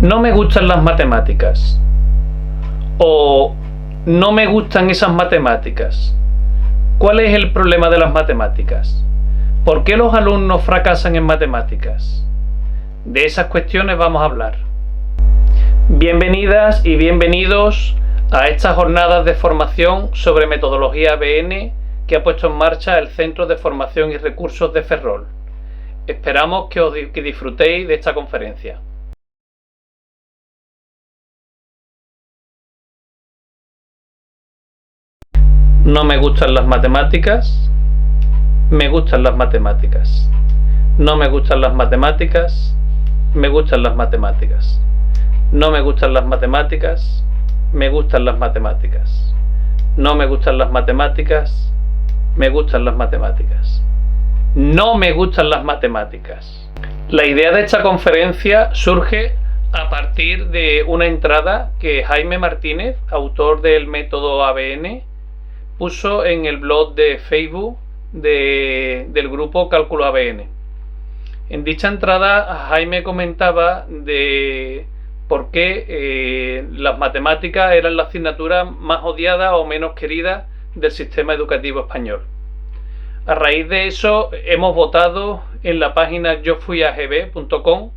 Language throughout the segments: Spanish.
No me gustan las matemáticas. O no me gustan esas matemáticas. ¿Cuál es el problema de las matemáticas? ¿Por qué los alumnos fracasan en matemáticas? De esas cuestiones vamos a hablar. Bienvenidas y bienvenidos a estas jornadas de formación sobre metodología ABN que ha puesto en marcha el Centro de Formación y Recursos de Ferrol. Esperamos que disfrutéis de esta conferencia. No me gustan las matemáticas. Me gustan las matemáticas. No me gustan las matemáticas. Me gustan las matemáticas. No me gustan las matemáticas. Me gustan las matemáticas. No me gustan las matemáticas. Me gustan las matemáticas. No me gustan las matemáticas. La idea de esta conferencia surge a partir de una entrada que Jaime Martínez, autor del método ABN, puso en el blog de Facebook del grupo Cálculo ABN. En dicha entrada Jaime comentaba de por qué las matemáticas eran la asignatura más odiada o menos querida del sistema educativo español. A raíz de eso hemos votado en la página yofuiagb.com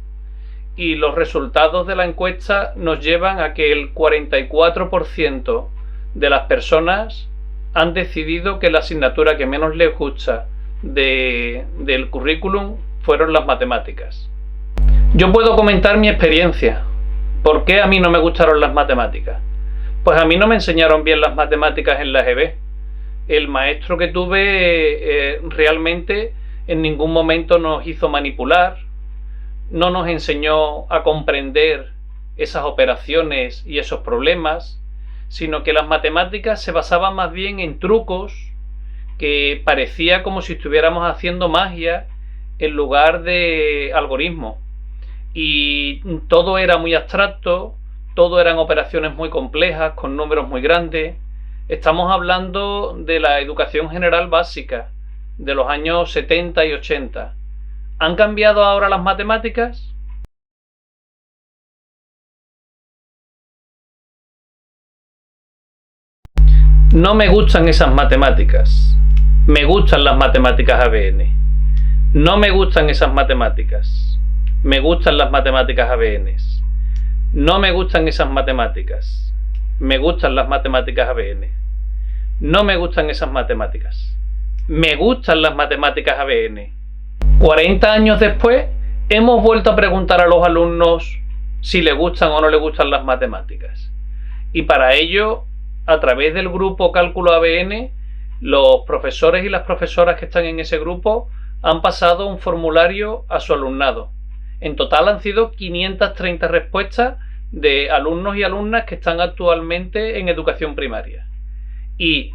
y los resultados de la encuesta nos llevan a que el 44% de las personas han decidido que la asignatura que menos les gusta del currículum fueron las matemáticas. Yo puedo comentar mi experiencia. ¿Por qué a mí no me gustaron las matemáticas? Pues a mí no me enseñaron bien las matemáticas en la EGB. El maestro que tuve realmente en ningún momento nos hizo manipular, no nos enseñó a comprender esas operaciones y esos problemas, sino que las matemáticas se basaban más bien en trucos que parecía como si estuviéramos haciendo magia en lugar de algoritmos. Y todo era muy abstracto, todo eran operaciones muy complejas, con números muy grandes. Estamos hablando de la educación general básica, de los años 70 y 80. ¿Han cambiado ahora las matemáticas? No me gustan esas matemáticas. Me gustan las matemáticas ABN. No me gustan esas matemáticas. Me gustan las matemáticas ABN. No me gustan esas matemáticas. Me gustan las matemáticas ABN. No me gustan esas matemáticas. Me gustan las matemáticas ABN. 40 años después, hemos vuelto a preguntar a los alumnos si les gustan o no les gustan las matemáticas. Y para ello, a través del grupo Cálculo ABN, los profesores y las profesoras que están en ese grupo han pasado un formulario a su alumnado. En total han sido 530 respuestas de alumnos y alumnas que están actualmente en educación primaria. Y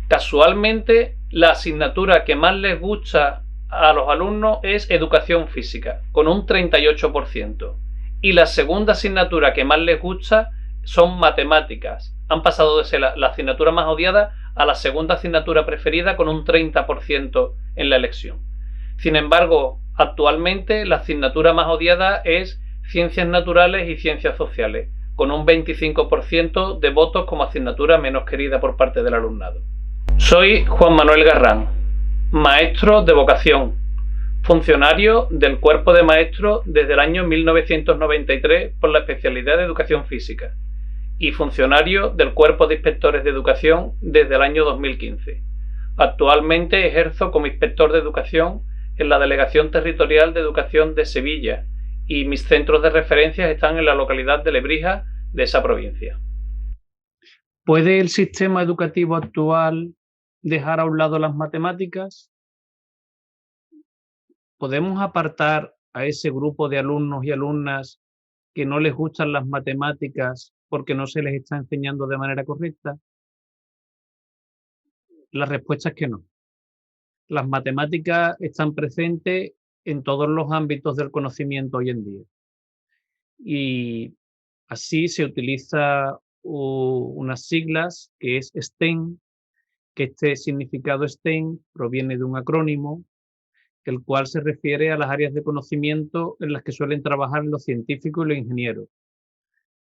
casualmente la asignatura que más les gusta a los alumnos es educación física, con un 38%. Y la segunda asignatura que más les gusta son matemáticas. Han pasado de ser la asignatura más odiada a la segunda asignatura preferida con un 30% en la elección. Sin embargo, actualmente la asignatura más odiada es Ciencias Naturales y Ciencias Sociales, con un 25% de votos como asignatura menos querida por parte del alumnado. Soy Juan Manuel Garrán, maestro de vocación, funcionario del Cuerpo de Maestros desde el año 1993 por la especialidad de Educación Física y funcionario del Cuerpo de Inspectores de Educación desde el año 2015. Actualmente ejerzo como inspector de educación en la Delegación Territorial de Educación de Sevilla y mis centros de referencia están en la localidad de Lebrija de esa provincia. ¿Puede el sistema educativo actual dejar a un lado las matemáticas? ¿Podemos apartar a ese grupo de alumnos y alumnas que no les gustan las matemáticas porque no se les está enseñando de manera correcta? La respuesta es que no. Las matemáticas están presentes en todos los ámbitos del conocimiento hoy en día. Y así se utiliza unas siglas que es STEM, que este significado STEM proviene de un acrónimo el cual se refiere a las áreas de conocimiento en las que suelen trabajar los científicos y los ingenieros: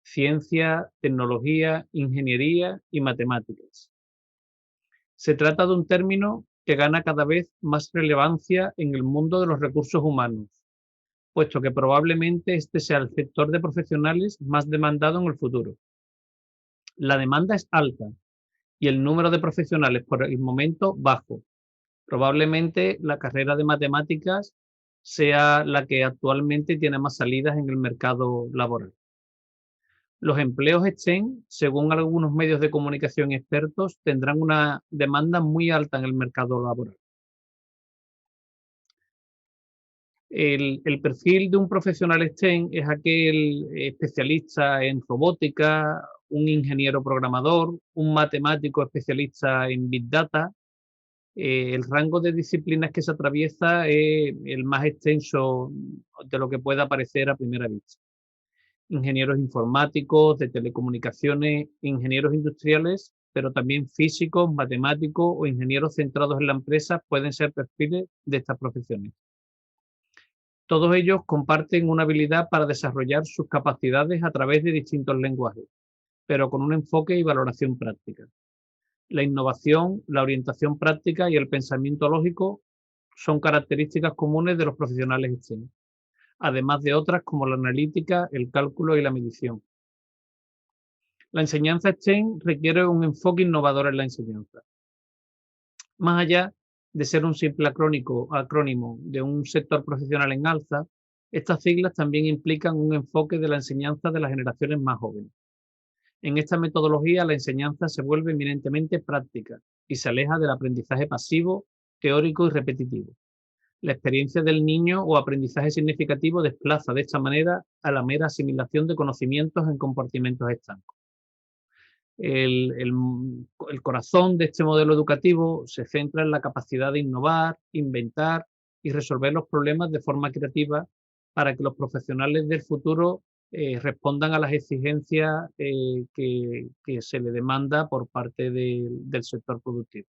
ciencia, tecnología, ingeniería y matemáticas. Se trata de un término que gana cada vez más relevancia en el mundo de los recursos humanos, puesto que probablemente este sea el sector de profesionales más demandado en el futuro. La demanda es alta y el número de profesionales por el momento bajo. Probablemente la carrera de matemáticas sea la que actualmente tiene más salidas en el mercado laboral. Los empleos STEM, según algunos medios de comunicación expertos, tendrán una demanda muy alta en el mercado laboral. El perfil de un profesional STEM es aquel especialista en robótica, un ingeniero programador, un matemático especialista en Big Data. El rango de disciplinas que se atraviesa es el más extenso de lo que pueda parecer a primera vista. Ingenieros informáticos, de telecomunicaciones, ingenieros industriales, pero también físicos, matemáticos o ingenieros centrados en la empresa pueden ser perfiles de estas profesiones. Todos ellos comparten una habilidad para desarrollar sus capacidades a través de distintos lenguajes, pero con un enfoque y valoración práctica. La innovación, la orientación práctica y el pensamiento lógico son características comunes de los profesionales STEM, además de otras como la analítica, el cálculo y la medición. La enseñanza STEM requiere un enfoque innovador en la enseñanza. Más allá de ser un simple acrónimo de un sector profesional en alza, estas siglas también implican un enfoque de la enseñanza de las generaciones más jóvenes. En esta metodología, la enseñanza se vuelve eminentemente práctica y se aleja del aprendizaje pasivo, teórico y repetitivo. La experiencia del niño o aprendizaje significativo desplaza de esta manera a la mera asimilación de conocimientos en compartimentos estancos. El corazón de este modelo educativo se centra en la capacidad de innovar, inventar y resolver los problemas de forma creativa para que los profesionales del futuro respondan a las exigencias que se le demanda por parte del sector productivo.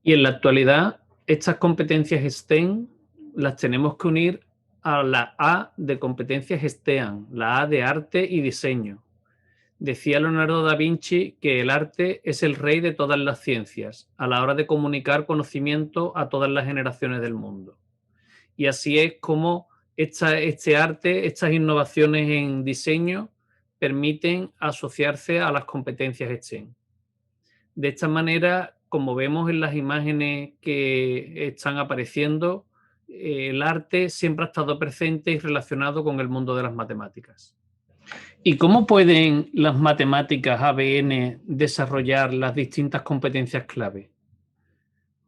Y en la actualidad, estas competencias STEM las tenemos que unir a la A de competencias STEAM, la A de arte y diseño. Decía Leonardo da Vinci que el arte es el rey de todas las ciencias, a la hora de comunicar conocimiento a todas las generaciones del mundo. Y así es como este arte, estas innovaciones en diseño, permiten asociarse a las competencias STEM. De esta manera, como vemos en las imágenes que están apareciendo, el arte siempre ha estado presente y relacionado con el mundo de las matemáticas. ¿Y cómo pueden las matemáticas ABN desarrollar las distintas competencias clave?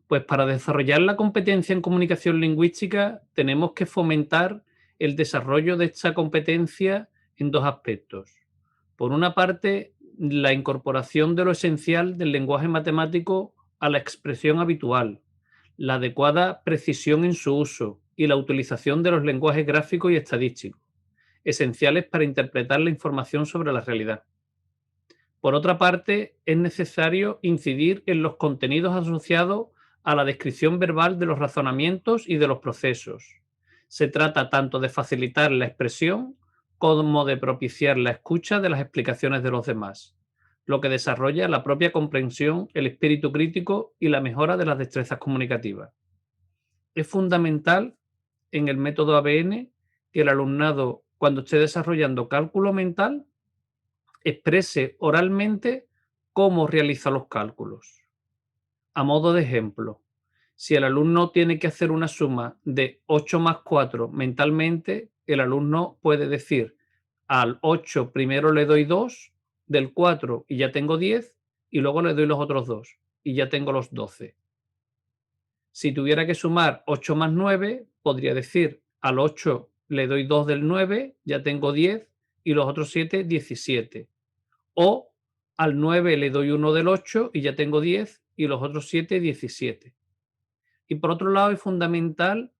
Pues para desarrollar la competencia en comunicación lingüística tenemos que fomentar el desarrollo de esta competencia en dos aspectos. Por una parte, la incorporación de lo esencial del lenguaje matemático a la expresión habitual, la adecuada precisión en su uso y la utilización de los lenguajes gráficos y estadísticos, esenciales para interpretar la información sobre la realidad. Por otra parte, es necesario incidir en los contenidos asociados a la descripción verbal de los razonamientos y de los procesos. Se trata tanto de facilitar la expresión como de propiciar la escucha de las explicaciones de los demás, lo que desarrolla la propia comprensión, el espíritu crítico y la mejora de las destrezas comunicativas. Es fundamental en el método ABN que el alumnado, cuando esté desarrollando cálculo mental, exprese oralmente cómo realiza los cálculos. A modo de ejemplo, si el alumno tiene que hacer una suma de 8 más 4 mentalmente, el alumno puede decir: al 8 primero le doy 2, del 4 y ya tengo 10, y luego le doy los otros 2 y ya tengo los 12. Si tuviera que sumar 8 más 9, podría decir: al 8 le doy 2 del 9, ya tengo 10, y los otros 7, 17. O al 9 le doy 1 del 8 y ya tengo 10, y los otros 7, 17. Y por otro lado, es fundamental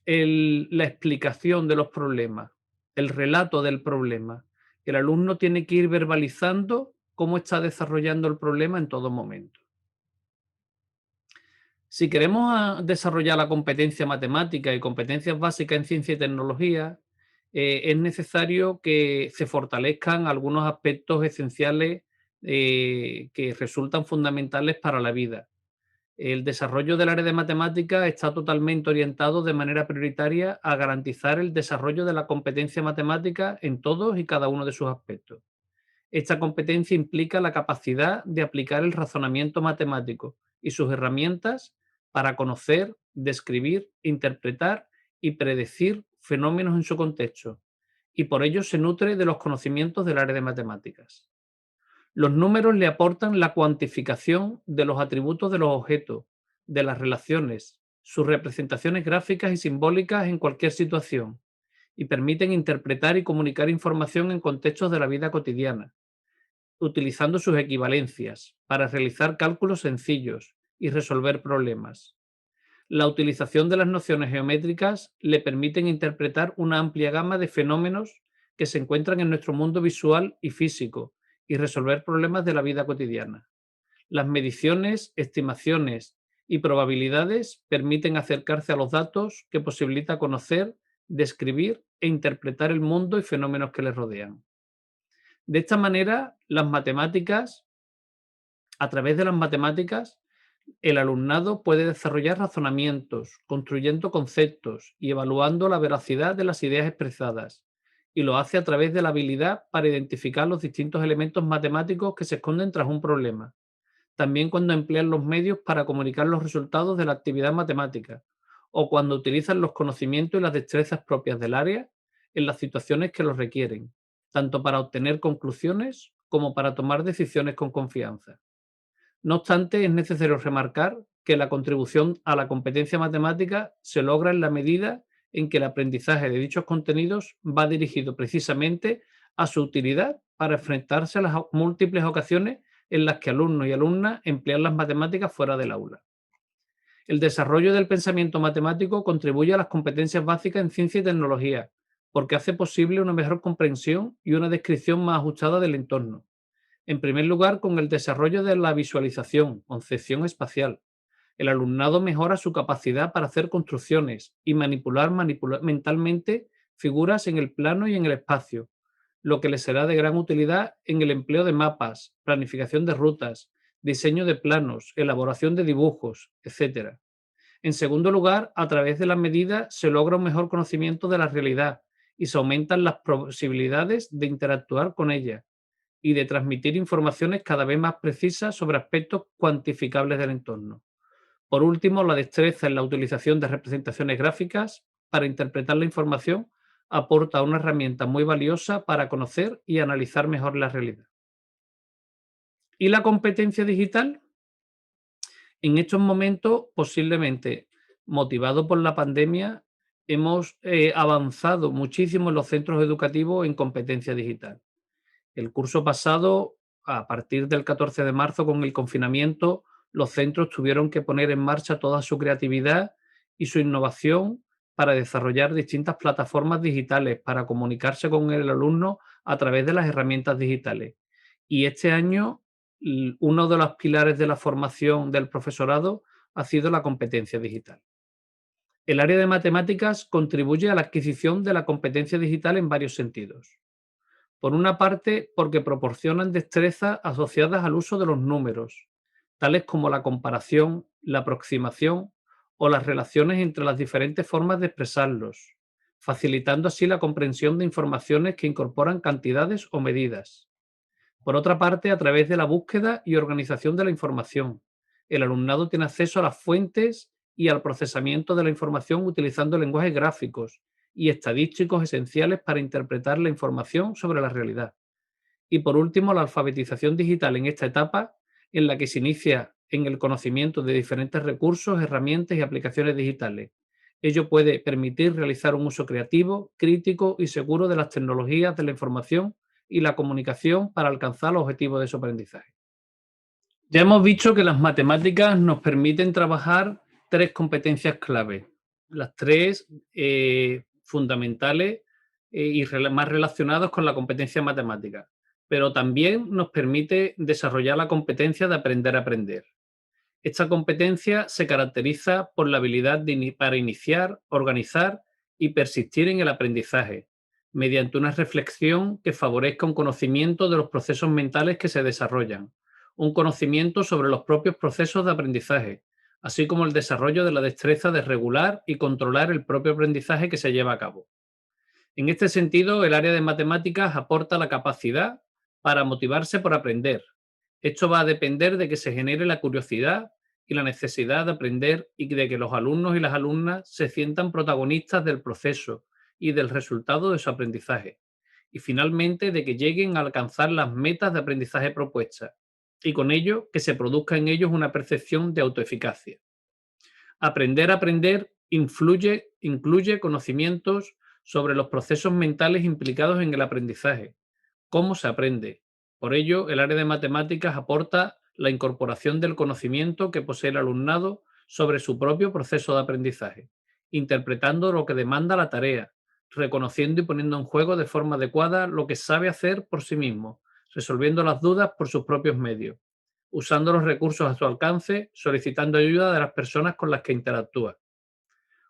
la explicación de los problemas, el relato del problema. El alumno tiene que ir verbalizando cómo está desarrollando el problema en todo momento. Si queremos desarrollar la competencia matemática y competencias básicas en ciencia y tecnología, es necesario que se fortalezcan algunos aspectos esenciales que resultan fundamentales para la vida. El desarrollo del área de matemática está totalmente orientado de manera prioritaria a garantizar el desarrollo de la competencia matemática en todos y cada uno de sus aspectos. Esta competencia implica la capacidad de aplicar el razonamiento matemático y sus herramientas para conocer, describir, interpretar y predecir fenómenos en su contexto, y por ello se nutre de los conocimientos del área de matemáticas. Los números le aportan la cuantificación de los atributos de los objetos, de las relaciones, sus representaciones gráficas y simbólicas en cualquier situación, y permiten interpretar y comunicar información en contextos de la vida cotidiana, utilizando sus equivalencias para realizar cálculos sencillos y resolver problemas. La utilización de las nociones geométricas le permiten interpretar una amplia gama de fenómenos que se encuentran en nuestro mundo visual y físico y resolver problemas de la vida cotidiana. Las mediciones, estimaciones y probabilidades permiten acercarse a los datos que posibilita conocer, describir e interpretar el mundo y fenómenos que les rodean. De esta manera, a través de las matemáticas, el alumnado puede desarrollar razonamientos, construyendo conceptos y evaluando la veracidad de las ideas expresadas, y lo hace a través de la habilidad para identificar los distintos elementos matemáticos que se esconden tras un problema. También cuando emplean los medios para comunicar los resultados de la actividad matemática, o cuando utilizan los conocimientos y las destrezas propias del área en las situaciones que los requieren, tanto para obtener conclusiones como para tomar decisiones con confianza. No obstante, es necesario remarcar que la contribución a la competencia matemática se logra en la medida en que el aprendizaje de dichos contenidos va dirigido precisamente a su utilidad para enfrentarse a las múltiples ocasiones en las que alumnos y alumnas emplean las matemáticas fuera del aula. El desarrollo del pensamiento matemático contribuye a las competencias básicas en ciencia y tecnología, porque hace posible una mejor comprensión y una descripción más ajustada del entorno. En primer lugar, con el desarrollo de la visualización, concepción espacial. El alumnado mejora su capacidad para hacer construcciones y manipular mentalmente figuras en el plano y en el espacio, lo que le será de gran utilidad en el empleo de mapas, planificación de rutas, diseño de planos, elaboración de dibujos, etc. En segundo lugar, a través de las medidas se logra un mejor conocimiento de la realidad y se aumentan las posibilidades de interactuar con ella y de transmitir informaciones cada vez más precisas sobre aspectos cuantificables del entorno. Por último, la destreza en la utilización de representaciones gráficas para interpretar la información aporta una herramienta muy valiosa para conocer y analizar mejor la realidad. ¿Y la competencia digital? En estos momentos, posiblemente motivado por la pandemia, hemos avanzado muchísimo en los centros educativos en competencia digital. El curso pasado, a partir del 14 de marzo, con el confinamiento, los centros tuvieron que poner en marcha toda su creatividad y su innovación para desarrollar distintas plataformas digitales para comunicarse con el alumno a través de las herramientas digitales. Y este año, uno de los pilares de la formación del profesorado ha sido la competencia digital. El área de matemáticas contribuye a la adquisición de la competencia digital en varios sentidos. Por una parte, porque proporcionan destrezas asociadas al uso de los números, tales como la comparación, la aproximación o las relaciones entre las diferentes formas de expresarlos, facilitando así la comprensión de informaciones que incorporan cantidades o medidas. Por otra parte, a través de la búsqueda y organización de la información, el alumnado tiene acceso a las fuentes y al procesamiento de la información utilizando lenguajes gráficos y estadísticos esenciales para interpretar la información sobre la realidad. Y por último, la alfabetización digital en esta etapa, en la que se inicia en el conocimiento de diferentes recursos, herramientas y aplicaciones digitales. Ello puede permitir realizar un uso creativo, crítico y seguro de las tecnologías de la información y la comunicación para alcanzar los objetivos de su aprendizaje. Ya hemos visto que las matemáticas nos permiten trabajar tres competencias clave, las tres fundamentales y más relacionadas con la competencia matemática, pero también nos permite desarrollar la competencia de aprender a aprender. Esta competencia se caracteriza por la habilidad para iniciar, organizar y persistir en el aprendizaje, mediante una reflexión que favorezca un conocimiento de los procesos mentales que se desarrollan, un conocimiento sobre los propios procesos de aprendizaje, así como el desarrollo de la destreza de regular y controlar el propio aprendizaje que se lleva a cabo. En este sentido, el área de matemáticas aporta la capacidad para motivarse por aprender. Esto va a depender de que se genere la curiosidad y la necesidad de aprender y de que los alumnos y las alumnas se sientan protagonistas del proceso y del resultado de su aprendizaje. Y finalmente, de que lleguen a alcanzar las metas de aprendizaje propuestas y con ello que se produzca en ellos una percepción de autoeficacia. Aprender a aprender incluye conocimientos sobre los procesos mentales implicados en el aprendizaje, cómo se aprende. Por ello, el área de matemáticas aporta la incorporación del conocimiento que posee el alumnado sobre su propio proceso de aprendizaje, interpretando lo que demanda la tarea, reconociendo y poniendo en juego de forma adecuada lo que sabe hacer por sí mismo, resolviendo las dudas por sus propios medios, usando los recursos a su alcance, solicitando ayuda de las personas con las que interactúa.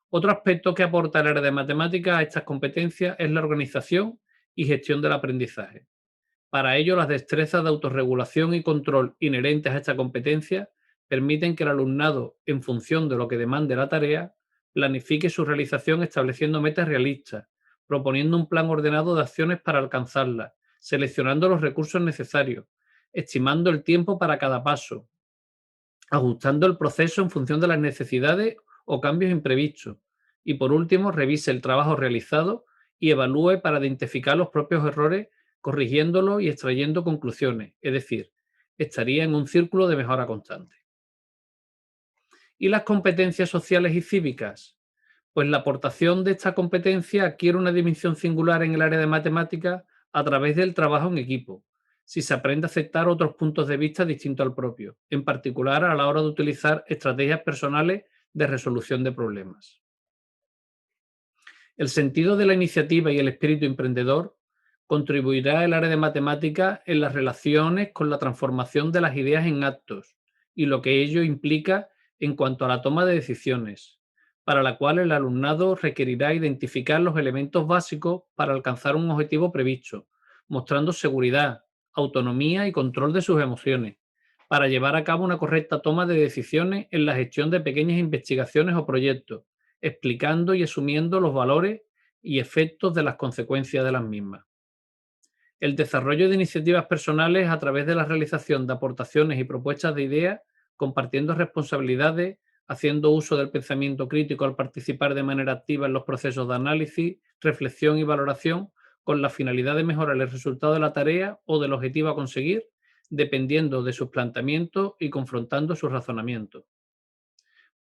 Otro aspecto que aporta el área de matemáticas a estas competencias es la organización y gestión del aprendizaje. Para ello, las destrezas de autorregulación y control inherentes a esta competencia permiten que el alumnado, en función de lo que demande la tarea, planifique su realización estableciendo metas realistas, proponiendo un plan ordenado de acciones para alcanzarlas, seleccionando los recursos necesarios, estimando el tiempo para cada paso, ajustando el proceso en función de las necesidades o cambios imprevistos. Y por último, revise el trabajo realizado y evalúe para identificar los propios errores, corrigiéndolo y extrayendo conclusiones. Es decir, estaría en un círculo de mejora constante. ¿Y las competencias sociales y cívicas? Pues la aportación de esta competencia adquiere una dimensión singular en el área de matemáticas a través del trabajo en equipo, si se aprende a aceptar otros puntos de vista distintos al propio, en particular a la hora de utilizar estrategias personales de resolución de problemas. El sentido de la iniciativa y el espíritu emprendedor contribuirá el área de matemáticas en las relaciones con la transformación de las ideas en actos y lo que ello implica en cuanto a la toma de decisiones, para la cual el alumnado requerirá identificar los elementos básicos para alcanzar un objetivo previsto, mostrando seguridad, autonomía y control de sus emociones, para llevar a cabo una correcta toma de decisiones en la gestión de pequeñas investigaciones o proyectos, explicando y asumiendo los valores y efectos de las consecuencias de las mismas. El desarrollo de iniciativas personales a través de la realización de aportaciones y propuestas de ideas, compartiendo responsabilidades, haciendo uso del pensamiento crítico al participar de manera activa en los procesos de análisis, reflexión y valoración, con la finalidad de mejorar el resultado de la tarea o del objetivo a conseguir, dependiendo de sus planteamientos y confrontando sus razonamientos.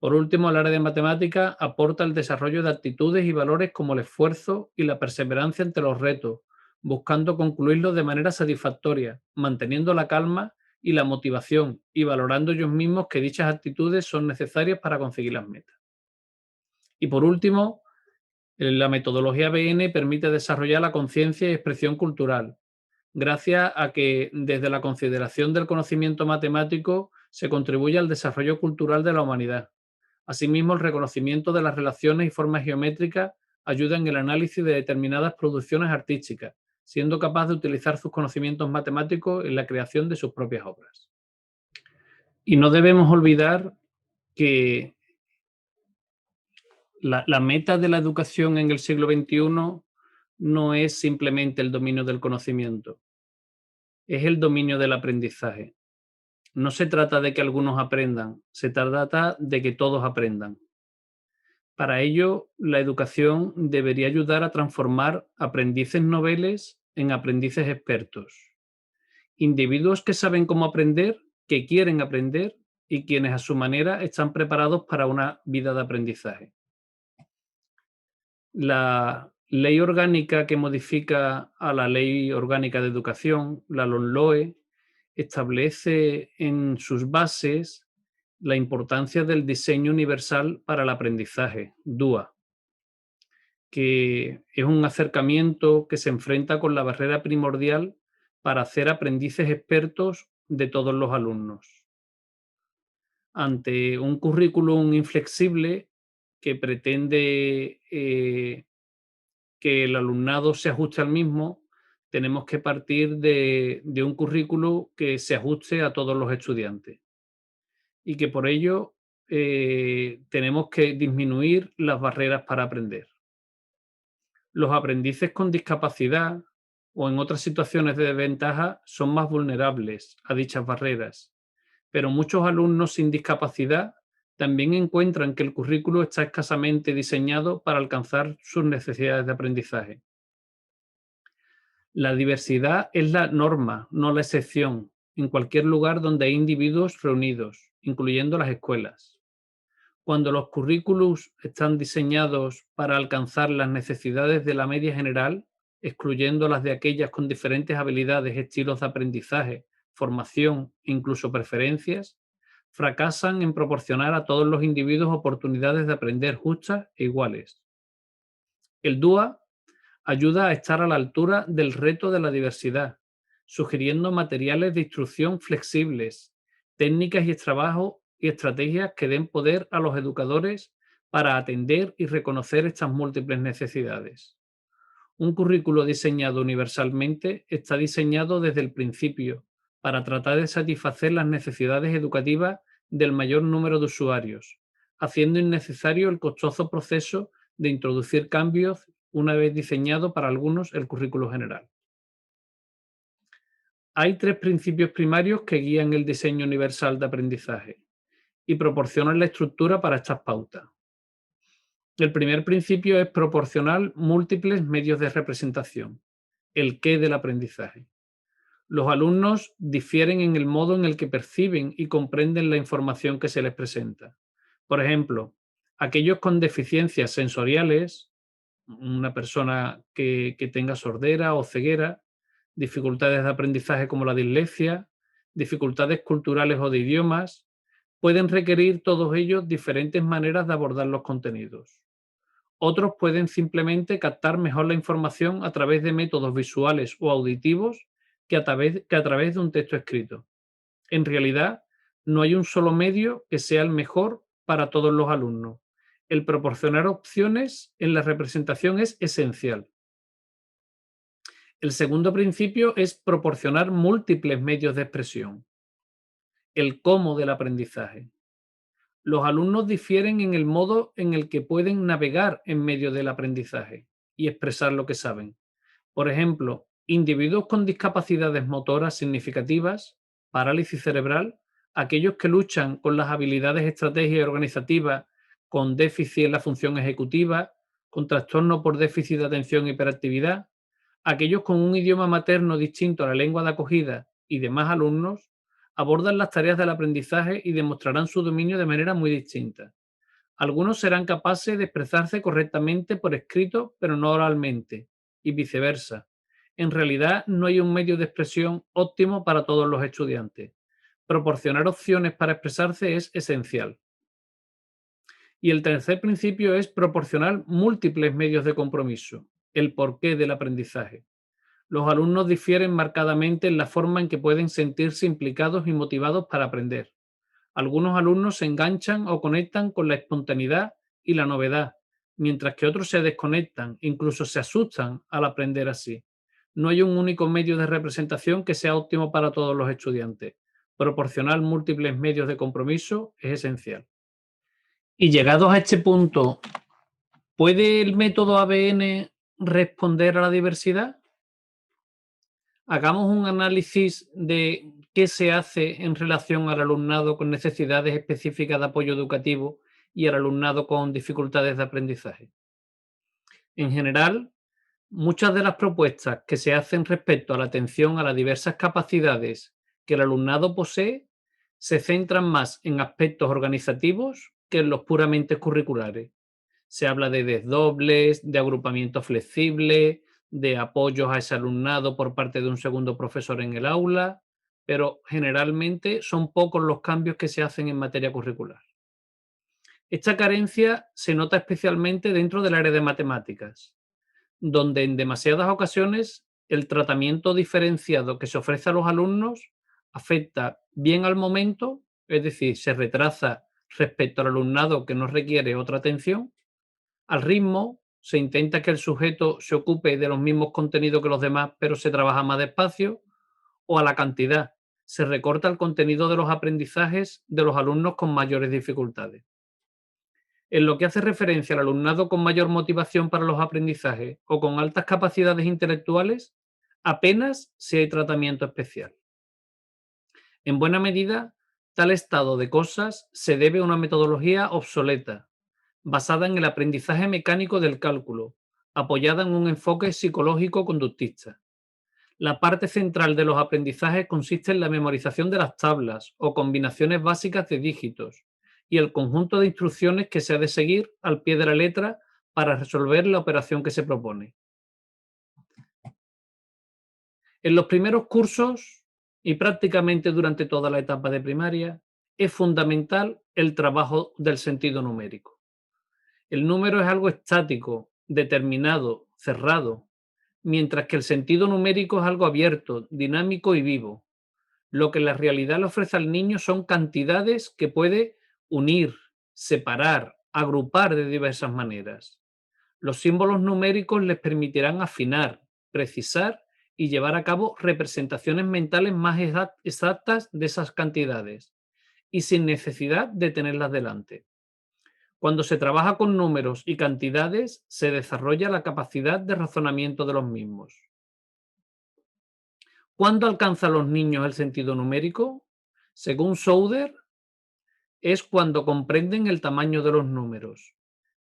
Por último, el área de matemáticas aporta el desarrollo de actitudes y valores como el esfuerzo y la perseverancia ante los retos, buscando concluirlos de manera satisfactoria, manteniendo la calma y la motivación y valorando ellos mismos que dichas actitudes son necesarias para conseguir las metas. Y por último, la metodología BN permite desarrollar la conciencia y expresión cultural, gracias a que desde la consideración del conocimiento matemático se contribuye al desarrollo cultural de la humanidad. Asimismo, el reconocimiento de las relaciones y formas geométricas ayuda en el análisis de determinadas producciones artísticas, siendo capaz de utilizar sus conocimientos matemáticos en la creación de sus propias obras. Y no debemos olvidar que la meta de la educación en el siglo XXI no es simplemente el dominio del conocimiento, es el dominio del aprendizaje. No se trata de que algunos aprendan, se trata de que todos aprendan. Para ello, la educación debería ayudar a transformar aprendices noveles en aprendices expertos. Individuos que saben cómo aprender, que quieren aprender y quienes a su manera están preparados para una vida de aprendizaje. La ley orgánica que modifica a la Ley Orgánica de Educación, la LOMLOE, establece en sus bases la importancia del diseño universal para el aprendizaje, DUA, que es un acercamiento que se enfrenta con la barrera primordial para hacer aprendices expertos de todos los alumnos. Ante un currículum inflexible que pretende que el alumnado se ajuste al mismo, tenemos que partir de un currículo que se ajuste a todos los estudiantes y que por ello tenemos que disminuir las barreras para aprender. Los aprendices con discapacidad o en otras situaciones de desventaja son más vulnerables a dichas barreras, pero muchos alumnos sin discapacidad también encuentran que el currículo está escasamente diseñado para alcanzar sus necesidades de aprendizaje. La diversidad es la norma, no la excepción, en cualquier lugar donde hay individuos reunidos, incluyendo las escuelas. Cuando los currículos están diseñados para alcanzar las necesidades de la media general, excluyendo las de aquellas con diferentes habilidades, estilos de aprendizaje, formación e incluso preferencias, fracasan en proporcionar a todos los individuos oportunidades de aprender justas e iguales. El DUA ayuda a estar a la altura del reto de la diversidad, sugiriendo materiales de instrucción flexibles, técnicas y estrategias que den poder a los educadores para atender y reconocer estas múltiples necesidades. Un currículo diseñado universalmente está diseñado desde el principio para tratar de satisfacer las necesidades educativas del mayor número de usuarios, haciendo innecesario el costoso proceso de introducir cambios una vez diseñado para algunos el currículo general. Hay tres principios primarios que guían el diseño universal de aprendizaje y proporcionan la estructura para estas pautas. El primer principio es proporcionar múltiples medios de representación, el qué del aprendizaje. Los alumnos difieren en el modo en el que perciben y comprenden la información que se les presenta. Por ejemplo, aquellos con deficiencias sensoriales, una persona que tenga sordera o ceguera, dificultades de aprendizaje como la dislexia, dificultades culturales o de idiomas, pueden requerir todos ellos diferentes maneras de abordar los contenidos. Otros pueden simplemente captar mejor la información a través de métodos visuales o auditivos que a través de un texto escrito. En realidad, no hay un solo medio que sea el mejor para todos los alumnos. El proporcionar opciones en la representación es esencial. El segundo principio es proporcionar múltiples medios de expresión. El cómo del aprendizaje. Los alumnos difieren en el modo en el que pueden navegar en medio del aprendizaje y expresar lo que saben. Por ejemplo, individuos con discapacidades motoras significativas, parálisis cerebral, aquellos que luchan con las habilidades estratégicas y organizativas, con déficit en la función ejecutiva, con trastorno por déficit de atención e hiperactividad, aquellos con un idioma materno distinto a la lengua de acogida y demás alumnos, abordan las tareas del aprendizaje y demostrarán su dominio de manera muy distinta. Algunos serán capaces de expresarse correctamente por escrito, pero no oralmente, y viceversa. En realidad, no hay un medio de expresión óptimo para todos los estudiantes. Proporcionar opciones para expresarse es esencial. Y el tercer principio es proporcionar múltiples medios de compromiso, el porqué del aprendizaje. Los alumnos difieren marcadamente en la forma en que pueden sentirse implicados y motivados para aprender. Algunos alumnos se enganchan o conectan con la espontaneidad y la novedad, mientras que otros se desconectan, incluso se asustan al aprender así. No hay un único medio de representación que sea óptimo para todos los estudiantes. Proporcionar múltiples medios de compromiso es esencial. Y llegados a este punto, ¿puede el método ABN responder a la diversidad? Hagamos un análisis de qué se hace en relación al alumnado con necesidades específicas de apoyo educativo y al alumnado con dificultades de aprendizaje. En general, muchas de las propuestas que se hacen respecto a la atención a las diversas capacidades que el alumnado posee se centran más en aspectos organizativos que en los puramente curriculares. Se habla de desdobles, de agrupamiento flexible, de apoyos a ese alumnado por parte de un segundo profesor en el aula, pero generalmente son pocos los cambios que se hacen en materia curricular. Esta carencia se nota especialmente dentro del área de matemáticas, donde en demasiadas ocasiones el tratamiento diferenciado que se ofrece a los alumnos afecta bien al momento, es decir, se retrasa respecto al alumnado que no requiere otra atención. Al ritmo, se intenta que el sujeto se ocupe de los mismos contenidos que los demás, pero se trabaja más despacio. O a la cantidad, se recorta el contenido de los aprendizajes de los alumnos con mayores dificultades. En lo que hace referencia al alumnado con mayor motivación para los aprendizajes o con altas capacidades intelectuales, apenas si hay tratamiento especial. En buena medida, tal estado de cosas se debe a una metodología obsoleta, basada en el aprendizaje mecánico del cálculo, apoyada en un enfoque psicológico-conductista. La parte central de los aprendizajes consiste en la memorización de las tablas o combinaciones básicas de dígitos y el conjunto de instrucciones que se ha de seguir al pie de la letra para resolver la operación que se propone. En los primeros cursos y prácticamente durante toda la etapa de primaria es fundamental el trabajo del sentido numérico. El número es algo estático, determinado, cerrado, mientras que el sentido numérico es algo abierto, dinámico y vivo. Lo que la realidad le ofrece al niño son cantidades que puede unir, separar, agrupar de diversas maneras. Los símbolos numéricos les permitirán afinar, precisar y llevar a cabo representaciones mentales más exactas de esas cantidades y sin necesidad de tenerlas delante. Cuando se trabaja con números y cantidades, se desarrolla la capacidad de razonamiento de los mismos. ¿Cuándo alcanzan los niños el sentido numérico? Según Souder, es cuando comprenden el tamaño de los números,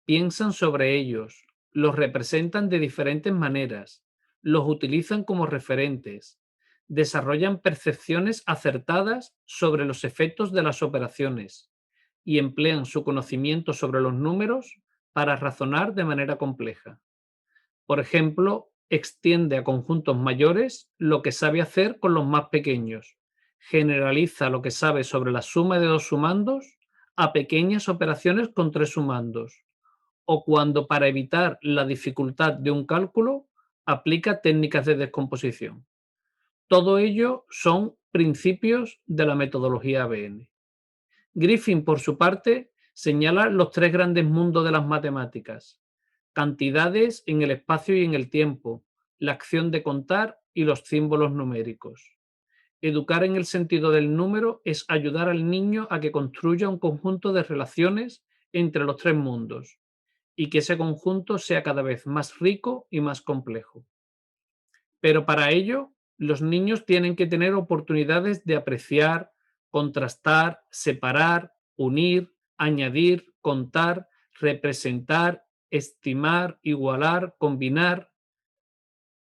piensan sobre ellos, los representan de diferentes maneras, los utilizan como referentes, desarrollan percepciones acertadas sobre los efectos de las operaciones y emplean su conocimiento sobre los números para razonar de manera compleja. Por ejemplo, extiende a conjuntos mayores lo que sabe hacer con los más pequeños. Generaliza lo que sabe sobre la suma de dos sumandos a pequeñas operaciones con tres sumandos. O cuando, para evitar la dificultad de un cálculo, aplica técnicas de descomposición. Todo ello son principios de la metodología ABN. Griffin, por su parte, señala los tres grandes mundos de las matemáticas: cantidades en el espacio y en el tiempo, la acción de contar y los símbolos numéricos. Educar en el sentido del número es ayudar al niño a que construya un conjunto de relaciones entre los tres mundos y que ese conjunto sea cada vez más rico y más complejo. Pero para ello, los niños tienen que tener oportunidades de apreciar, contrastar, separar, unir, añadir, contar, representar, estimar, igualar, combinar,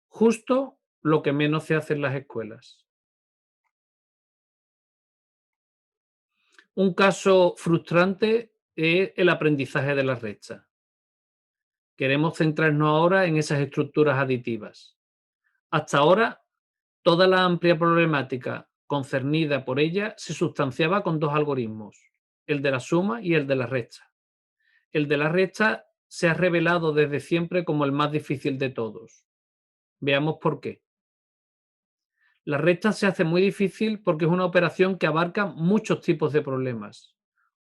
justo lo que menos se hace en las escuelas. Un caso frustrante es el aprendizaje de la recta. Queremos centrarnos ahora en esas estructuras aditivas. Hasta ahora, toda la amplia problemática concernida por ella se sustanciaba con dos algoritmos, el de la suma y el de la resta. El de la resta se ha revelado desde siempre como el más difícil de todos. Veamos por qué. La resta se hace muy difícil porque es una operación que abarca muchos tipos de problemas.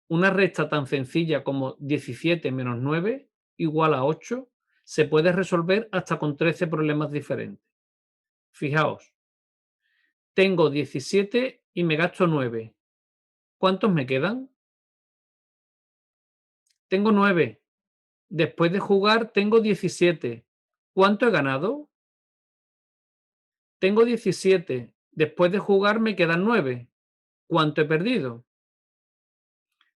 Una resta tan sencilla como 17 menos 9 igual a 8 se puede resolver hasta con 13 problemas diferentes. Fijaos, tengo 17 y me gasto 9. ¿Cuántos me quedan? Tengo 9. Después de jugar tengo 17. ¿Cuánto he ganado? Tengo 17. Después de jugar me quedan 9. ¿Cuánto he perdido?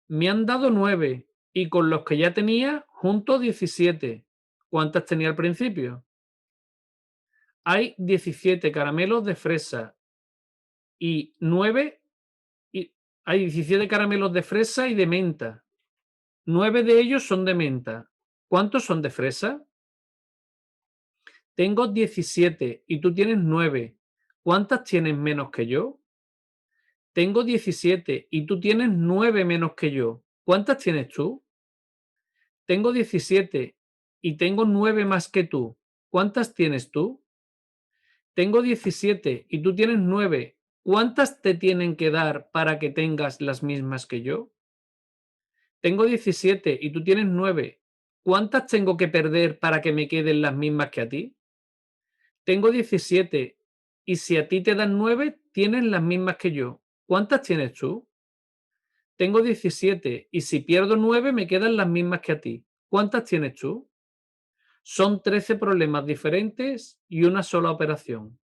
Me han dado 9 y con los que ya tenía junto 17. ¿Cuántas tenía al principio? Hay 17 caramelos de fresa y 9 y hay 17 caramelos de fresa y de menta. 9 de ellos son de menta. ¿Cuántos son de fresa? Tengo 17 y tú tienes 9. ¿Cuántas tienes menos que yo? Tengo 17 y tú tienes 9 menos que yo. ¿Cuántas tienes tú? Tengo 17 y tengo 9 más que tú. ¿Cuántas tienes tú? Tengo 17 y tú tienes 9. ¿Cuántas te tienen que dar para que tengas las mismas que yo? Tengo 17 y tú tienes 9. ¿Cuántas tengo que perder para que me queden las mismas que a ti? Tengo 17 y si a ti te dan 9, tienes las mismas que yo. ¿Cuántas tienes tú? Tengo 17 y si pierdo 9, me quedan las mismas que a ti. ¿Cuántas tienes tú? Son 13 problemas diferentes y una sola operación.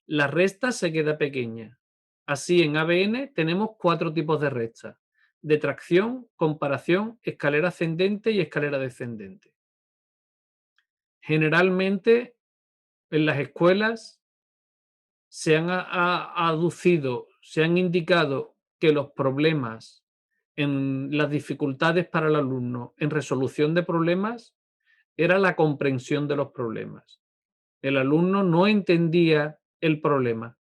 La resta se queda pequeña. Así en ABN tenemos 4 tipos de resta: detracción, comparación, escalera ascendente y escalera descendente. Generalmente en las escuelas se han aducido, se han indicado que los problemas, en las dificultades para el alumno en resolución de problemas, era la comprensión de los problemas. El alumno no entendía el problema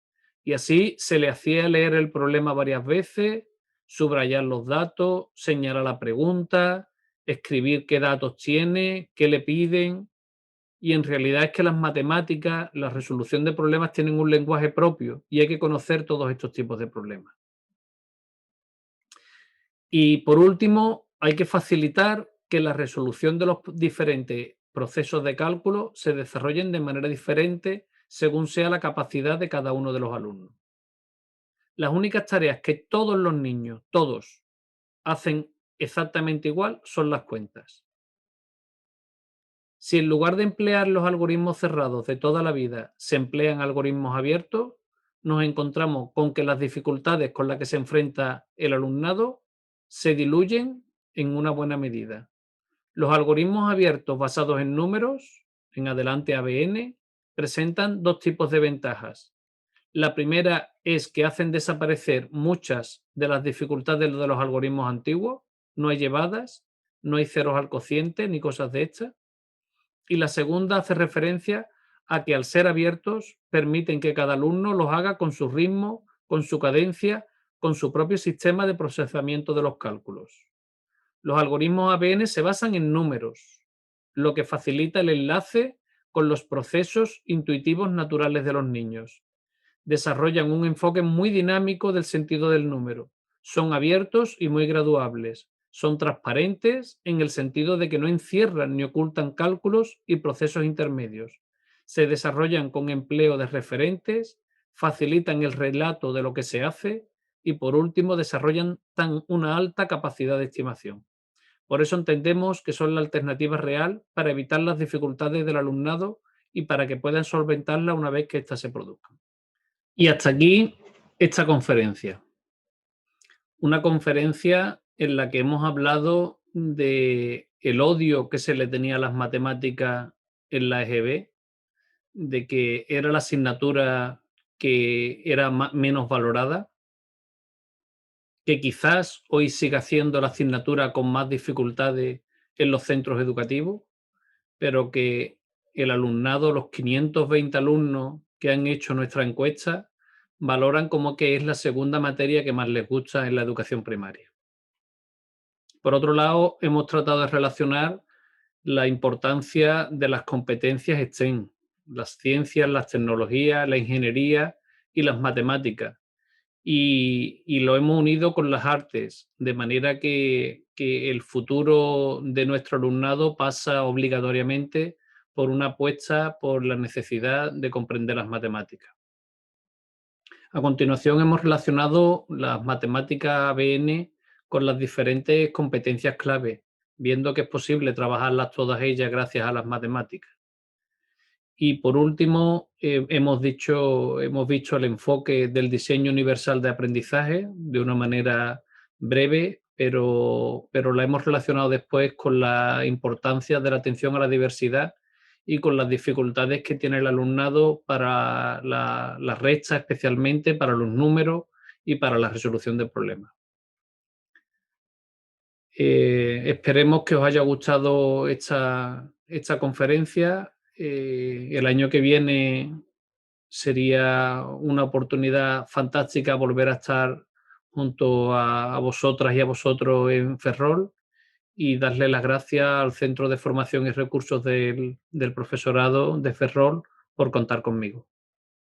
y así se le hacía leer el problema varias veces, subrayar los datos, señalar la pregunta, escribir qué datos tiene, qué le piden. Y en realidad es que las matemáticas, la resolución de problemas tienen un lenguaje propio y hay que conocer todos estos tipos de problemas. Y por último, hay que facilitar que la resolución de los diferentes procesos de cálculo se desarrollen de manera diferente según sea la capacidad de cada uno de los alumnos. Las únicas tareas que todos los niños, todos, hacen exactamente igual son las cuentas. Si en lugar de emplear los algoritmos cerrados de toda la vida se emplean algoritmos abiertos, nos encontramos con que las dificultades con las que se enfrenta el alumnado se diluyen en una buena medida. Los algoritmos abiertos basados en números, en adelante ABN, presentan dos tipos de ventajas. La primera es que hacen desaparecer muchas de las dificultades de los algoritmos antiguos. No hay llevadas, no hay ceros al cociente ni cosas de estas. Y la segunda hace referencia a que al ser abiertos permiten que cada alumno los haga con su ritmo, con su cadencia, con su propio sistema de procesamiento de los cálculos. Los algoritmos ABN se basan en números, lo que facilita el enlace con los procesos intuitivos naturales de los niños. Desarrollan un enfoque muy dinámico del sentido del número. Son abiertos y muy graduables. Son transparentes en el sentido de que no encierran ni ocultan cálculos y procesos intermedios. Se desarrollan con empleo de referentes, facilitan el relato de lo que se hace y, por último, desarrollan una alta capacidad de estimación. Por eso entendemos que son la alternativa real para evitar las dificultades del alumnado y para que puedan solventarlas una vez que éstas se produzcan. Y hasta aquí esta conferencia. Una conferencia en la que hemos hablado de el odio que se le tenía a las matemáticas en la EGB, de que era la asignatura que era menos valorada, que quizás hoy siga siendo la asignatura con más dificultades en los centros educativos, pero que el alumnado, los 520 alumnos que han hecho nuestra encuesta, valoran como que es la segunda materia que más les gusta en la educación primaria. Por otro lado, hemos tratado de relacionar la importancia de las competencias STEM, las ciencias, las tecnologías, la ingeniería y las matemáticas. Y lo hemos unido con las artes, de manera que el futuro de nuestro alumnado pasa obligatoriamente por una apuesta por la necesidad de comprender las matemáticas. A continuación hemos relacionado las matemáticas ABN con las diferentes competencias clave, viendo que es posible trabajarlas todas ellas gracias a las matemáticas. Y por último, hemos visto el enfoque del diseño universal de aprendizaje de una manera breve, pero la hemos relacionado después con la importancia de la atención a la diversidad y con las dificultades que tiene el alumnado para la resta, especialmente para los números y para la resolución de problemas. Esperemos que os haya gustado esta conferencia. El año que viene sería una oportunidad fantástica volver a estar junto a vosotras y a vosotros en Ferrol y darle las gracias al Centro de Formación y Recursos del Profesorado de Ferrol por contar conmigo.